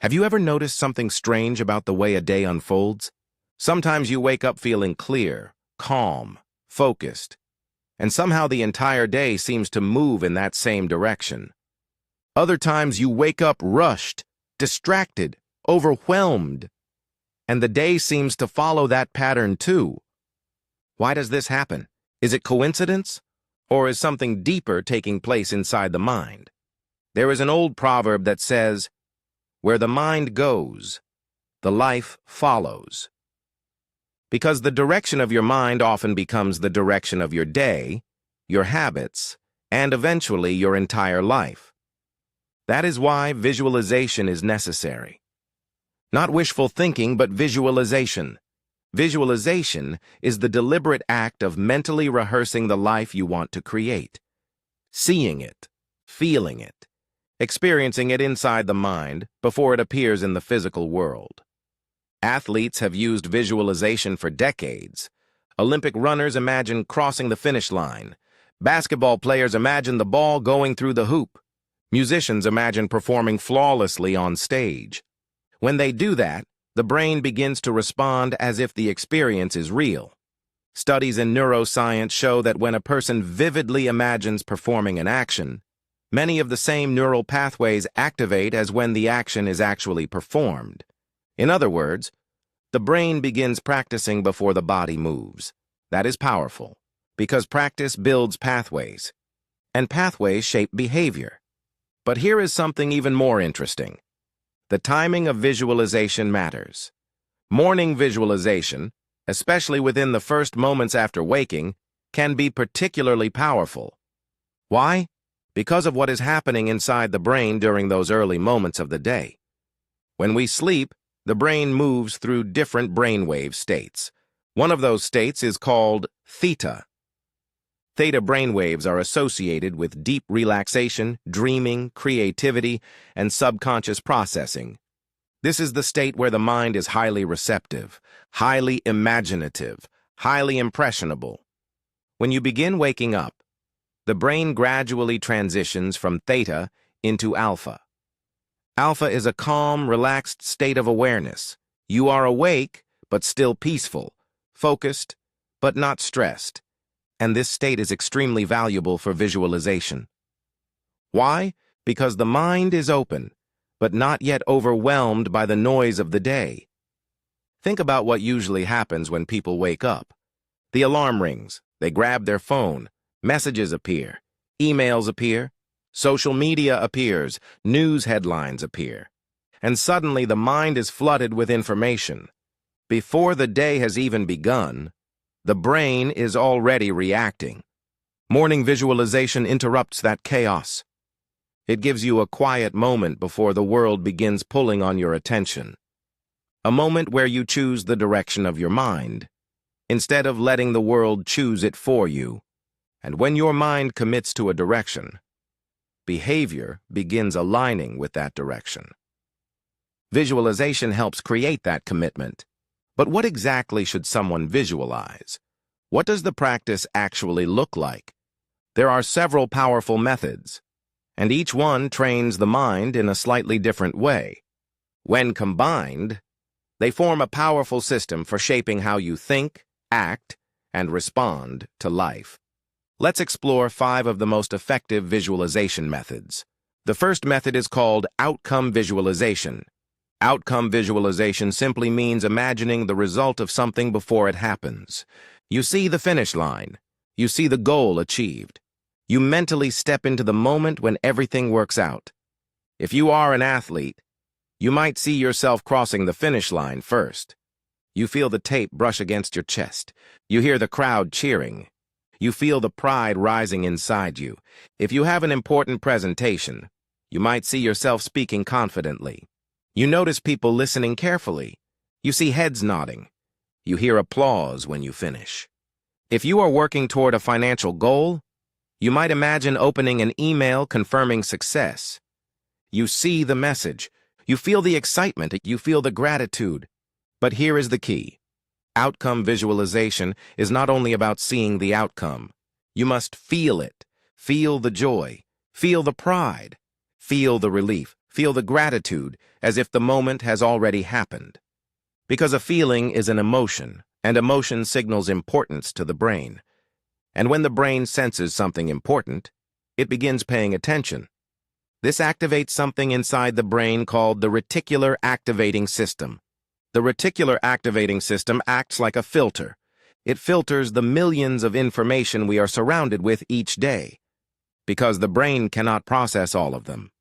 Have you ever noticed something strange about the way a day unfolds? Sometimes you wake up feeling clear, calm, focused, and somehow the entire day seems to move in that same direction. Other times you wake up rushed, distracted, overwhelmed, and the day seems to follow that pattern too. Why does this happen? Is it coincidence? Or is something deeper taking place inside the mind? There is an old proverb that says, "Where the mind goes, the life follows." Because the direction of your mind often becomes the direction of your day, your habits, and eventually your entire life. That is why visualization is necessary. Not wishful thinking, but visualization. Visualization is the deliberate act of mentally rehearsing the life you want to create. Seeing it, feeling it, experiencing it inside the mind before it appears in the physical world. Athletes have used visualization for decades. Olympic runners imagine crossing the finish line. Basketball players imagine the ball going through the hoop. Musicians imagine performing flawlessly on stage. When they do that, the brain begins to respond as if the experience is real. Studies in neuroscience show that when a person vividly imagines performing an action, many of the same neural pathways activate as when the action is actually performed. In other words, the brain begins practicing before the body moves. That is powerful, because practice builds pathways, and pathways shape behavior. But here is something even more interesting. The timing of visualization matters. Morning visualization, especially within the first moments after waking, can be particularly powerful. Why? Because of what is happening inside the brain during those early moments of the day. When we sleep, the brain moves through different brainwave states. One of those states is called theta. Theta brainwaves are associated with deep relaxation, dreaming, creativity, and subconscious processing. This is the state where the mind is highly receptive, highly imaginative, highly impressionable. When you begin waking up, the brain gradually transitions from theta into alpha. Alpha is a calm, relaxed state of awareness. You are awake, but still peaceful, focused, but not stressed. And this state is extremely valuable for visualization. Why? Because the mind is open, but not yet overwhelmed by the noise of the day. Think about what usually happens when people wake up. The alarm rings, they grab their phone, messages appear, emails appear, social media appears, news headlines appear, and suddenly the mind is flooded with information. Before the day has even begun, the brain is already reacting. Morning visualization interrupts that chaos. It gives you a quiet moment before the world begins pulling on your attention. A moment where you choose the direction of your mind, instead of letting the world choose it for you. And when your mind commits to a direction, behavior begins aligning with that direction. Visualization helps create that commitment. But what exactly should someone visualize? What does the practice actually look like? There are several powerful methods, and each one trains the mind in a slightly different way. When combined, they form a powerful system for shaping how you think, act, and respond to life. Let's explore 5 of the most effective visualization methods. The first method is called outcome visualization. Outcome visualization simply means imagining the result of something before it happens. You see the finish line. You see the goal achieved. You mentally step into the moment when everything works out. If you are an athlete, you might see yourself crossing the finish line first. You feel the tape brush against your chest. You hear the crowd cheering. You feel the pride rising inside you. If you have an important presentation, you might see yourself speaking confidently. You notice people listening carefully. You see heads nodding. You hear applause when you finish. If you are working toward a financial goal, you might imagine opening an email confirming success. You see the message. You feel the excitement. You feel the gratitude. But here is the key. Outcome visualization is not only about seeing the outcome. You must feel it. Feel the joy. Feel the pride. Feel the relief. Feel the gratitude as if the moment has already happened. Because a feeling is an emotion, and emotion signals importance to the brain. And when the brain senses something important, it begins paying attention. This activates something inside the brain called the reticular activating system. The reticular activating system acts like a filter. It filters the millions of information we are surrounded with each day, because the brain cannot process all of them.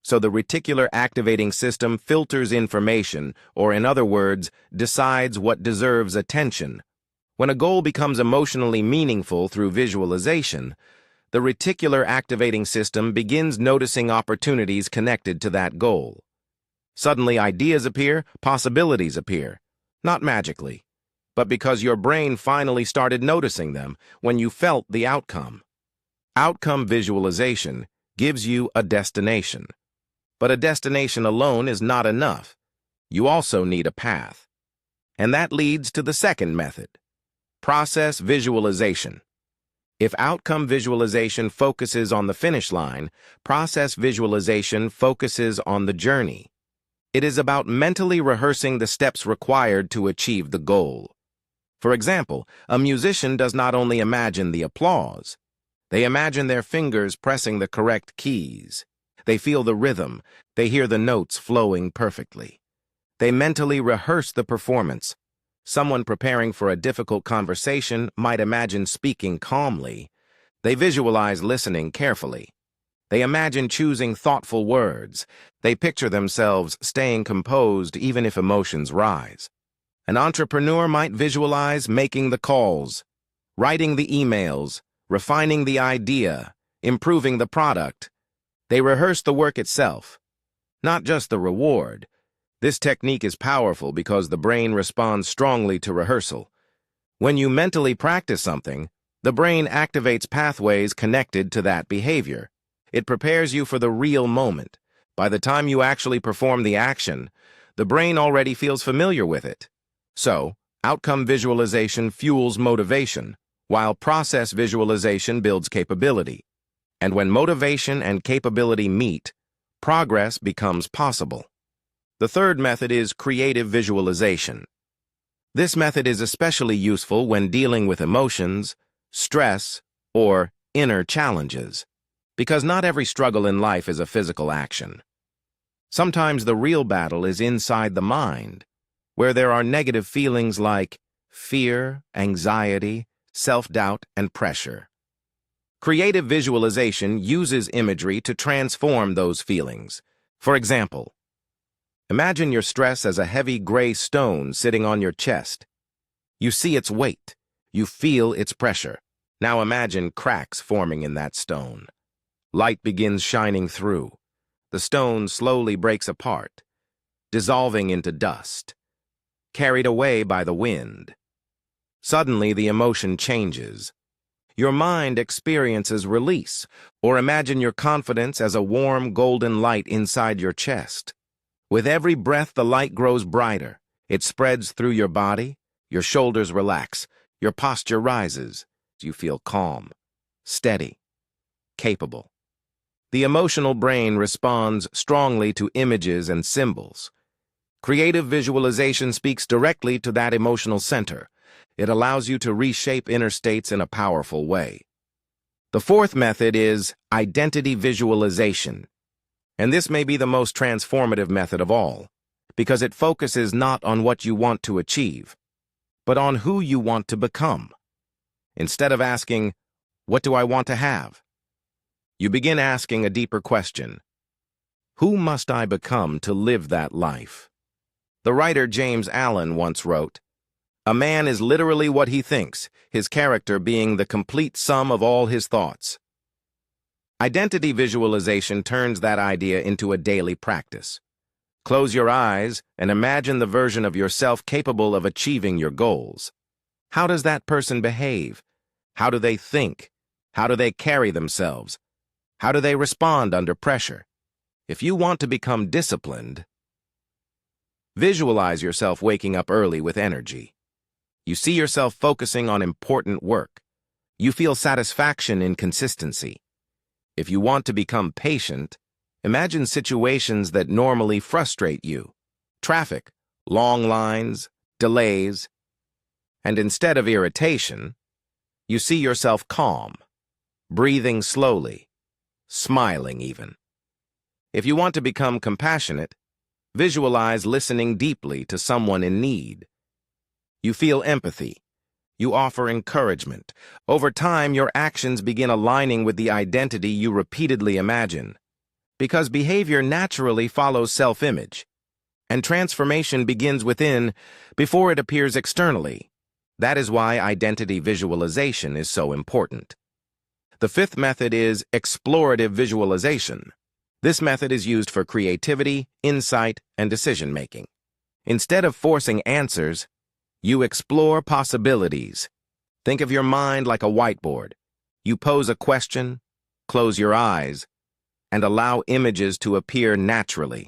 So the reticular activating system filters information, or in other words, decides what deserves attention. When a goal becomes emotionally meaningful through visualization, the reticular activating system begins noticing opportunities connected to that goal. Suddenly ideas appear, possibilities appear, not magically, but because your brain finally started noticing them when you felt the outcome. Outcome visualization gives you a destination. But a destination alone is not enough. You also need a path. And that leads to the second method, process visualization. If outcome visualization focuses on the finish line, process visualization focuses on the journey. It is about mentally rehearsing the steps required to achieve the goal. For example, a musician does not only imagine the applause, they imagine their fingers pressing the correct keys. They feel the rhythm. They hear the notes flowing perfectly. They mentally rehearse the performance. Someone preparing for a difficult conversation might imagine speaking calmly. They visualize listening carefully. They imagine choosing thoughtful words. They picture themselves staying composed even if emotions rise. An entrepreneur might visualize making the calls, writing the emails, refining the idea, improving the product. They rehearse the work itself, not just the reward. This technique is powerful because the brain responds strongly to rehearsal. When you mentally practice something, the brain activates pathways connected to that behavior. It prepares you for the real moment. By the time you actually perform the action, the brain already feels familiar with it. So, outcome visualization fuels motivation, while process visualization builds capability. And when motivation and capability meet, progress becomes possible. The third method is creative visualization. This method is especially useful when dealing with emotions, stress, or inner challenges, because not every struggle in life is a physical action. Sometimes the real battle is inside the mind, where there are negative feelings like fear, anxiety, self-doubt, and pressure. Creative visualization uses imagery to transform those feelings. For example, imagine your stress as a heavy gray stone sitting on your chest. You see its weight. You feel its pressure. Now imagine cracks forming in that stone. Light begins shining through. The stone slowly breaks apart, dissolving into dust, carried away by the wind. Suddenly, the emotion changes. Your mind experiences release, or imagine your confidence as a warm golden light inside your chest. With every breath, the light grows brighter. It spreads through your body, your shoulders relax, your posture rises. You feel calm, steady, capable. The emotional brain responds strongly to images and symbols. Creative visualization speaks directly to that emotional center. It allows you to reshape inner states in a powerful way. The fourth method is identity visualization. And this may be the most transformative method of all, because it focuses not on what you want to achieve, but on who you want to become. Instead of asking, "What do I want to have?" you begin asking a deeper question. Who must I become to live that life? The writer James Allen once wrote, "A man is literally what he thinks, his character being the complete sum of all his thoughts." Identity visualization turns that idea into a daily practice. Close your eyes and imagine the version of yourself capable of achieving your goals. How does that person behave? How do they think? How do they carry themselves? How do they respond under pressure? If you want to become disciplined, visualize yourself waking up early with energy. You see yourself focusing on important work. You feel satisfaction in consistency. If you want to become patient, Imagine situations that normally frustrate you. Traffic, long lines, delays, and instead of irritation, you see yourself calm, breathing slowly, smiling even. If you want to become compassionate, visualize listening deeply to someone in need. You feel empathy. You offer encouragement. Over time, your actions begin aligning with the identity you repeatedly imagine, because behavior naturally follows self-image, and transformation begins within before it appears externally. That is why identity visualization is so important. The fifth method is explorative visualization. This method is used for creativity, insight, and decision-making. Instead of forcing answers, you explore possibilities. Think of your mind like a whiteboard. You pose a question, close your eyes, and allow images to appear naturally.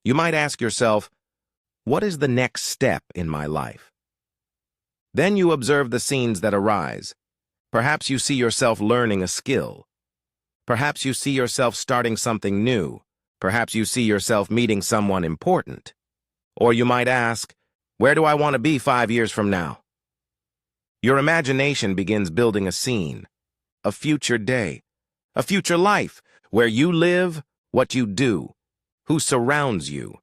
You might ask yourself, what is the next step in my life? Then you observe the scenes that arise. Perhaps you see yourself learning a skill. Perhaps you see yourself starting something new. Perhaps you see yourself meeting someone important. Or you might ask, where do I want to be 5 years from now? Your imagination begins building a scene, a future day, a future life, where you live, what you do, who surrounds you.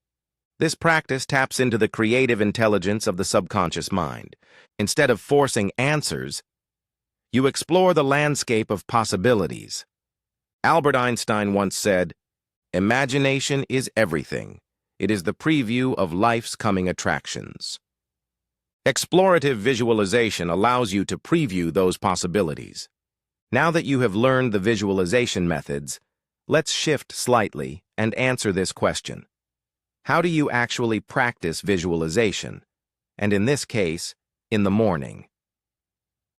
This practice taps into the creative intelligence of the subconscious mind. Instead of forcing answers, you explore the landscape of possibilities. Albert Einstein once said, "Imagination is everything. It is the preview of life's coming attractions." Explorative visualization allows you to preview those possibilities. Now that you have learned the visualization methods, let's shift slightly and answer this question. How do you actually practice visualization? And in this case, in the morning.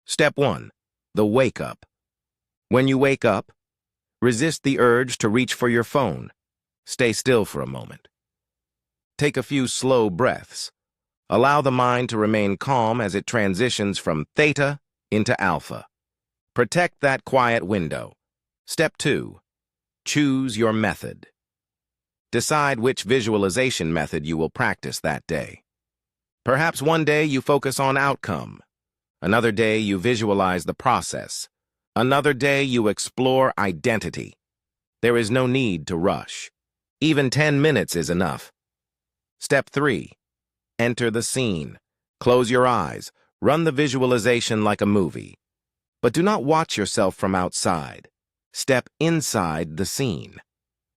Step 1. The wake up. When you wake up, resist the urge to reach for your phone. Stay still for a moment. Take a few slow breaths. Allow the mind to remain calm as it transitions from theta into alpha. Protect that quiet window. Step 2. Choose your method. Decide which visualization method you will practice that day. Perhaps one day you focus on outcome. Another day you visualize the process. Another day you explore identity. There is no need to rush. Even 10 minutes is enough. Step 3. Enter the scene. Close your eyes. Run the visualization like a movie. But do not watch yourself from outside. Step inside the scene.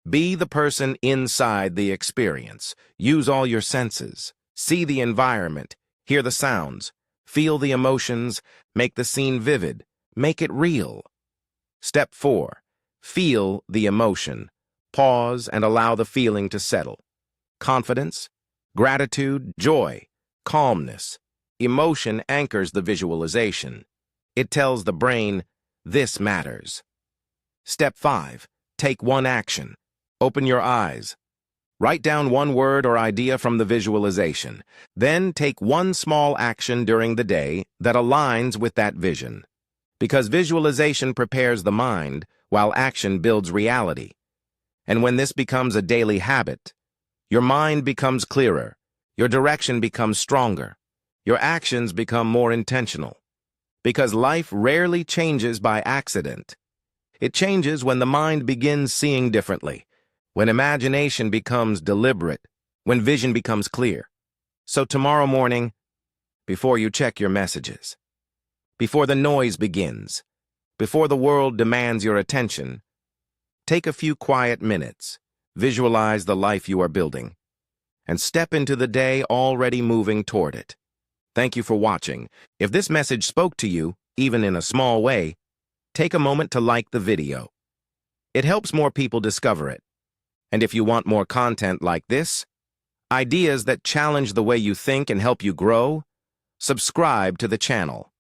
Be the person inside the experience. Use all your senses. See the environment. Hear the sounds. Feel the emotions. Make the scene vivid. Make it real. Step 4. Feel the emotion. Pause and allow the feeling to settle. Confidence, gratitude, joy, calmness. Emotion anchors the visualization. It tells the brain, this matters. Step 5. Take one action. Open your eyes. Write down one word or idea from the visualization. Then take one small action during the day that aligns with that vision. Because visualization prepares the mind, while action builds reality. And when this becomes a daily habit, your mind becomes clearer, your direction becomes stronger, your actions become more intentional. Because life rarely changes by accident. It changes when the mind begins seeing differently, when imagination becomes deliberate, when vision becomes clear. So tomorrow morning, before you check your messages, before the noise begins, before the world demands your attention, take a few quiet minutes, visualize the life you are building, and step into the day already moving toward it. Thank you for watching. If this message spoke to you, even in a small way, take a moment to like the video. It helps more people discover it. And if you want more content like this, ideas that challenge the way you think and help you grow, subscribe to the channel.